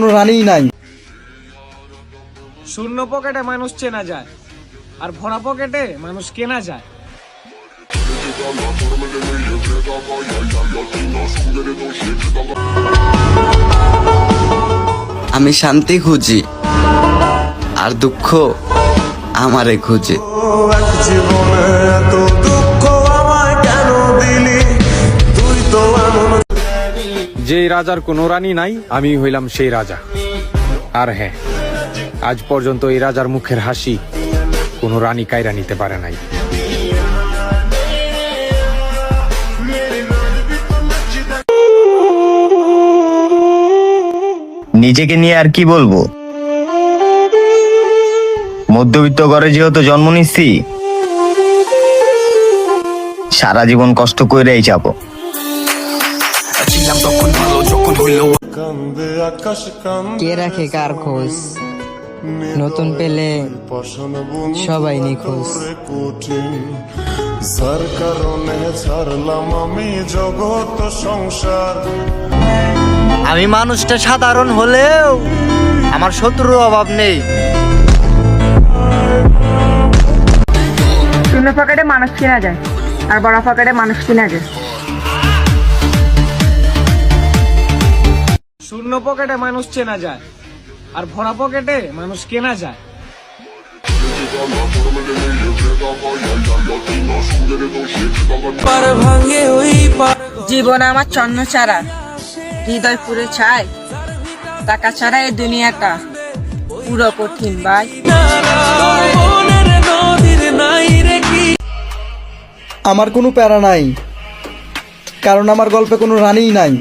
কোনো রানীই নাই। শূন্য পকেটে মানুষ চেনা যায়, আর ভরা পকেটে মানুষ কেনা যায়। আমি শান্তি খুঁজি, আর দুঃখ আমারে খুঁজে। যেই রাজার কোনো রানী নাই, আমি হইলাম সেই রাজা। আর হ্যাঁ, আজ পর্যন্ত এই রাজার মুখের হাসি কোনো রানী কায়রা নিতে পারে নাই। নিজেকে নিয়ে আর কি বলবো, মধ্যবিত্ত ঘরে যেহেতু জন্ম নিচ্ছি, সারা জীবন কষ্ট করেই যাবো। কে রাখে কার খোঁজ, নতুন পেলে সবাই নিখোঁজ। যার কারণে ছাড়লাম আমি জগৎ সংসার। আমি মানুষটা সাধারণ হলেও আমার শত্রুর অভাব নেই। শূন্য পকেটে মানুষ কেনা যায়, আর বড় পকেটে মানুষ কেনা যায়। শূন্য পকেটে মানুষ চেনা যায়, আর ভরা পকেটে মানুষ কেনা যায়। জীবন আমার চন্ন ছাড়া, হৃদয় পুরে ছায়। টাকা ছাড়া এই দুনিয়াটা পুরো কঠিন ভাই। আমার কোনো প্যারা নাই, কারণ আমার গল্পে কোনো রানীই নাই।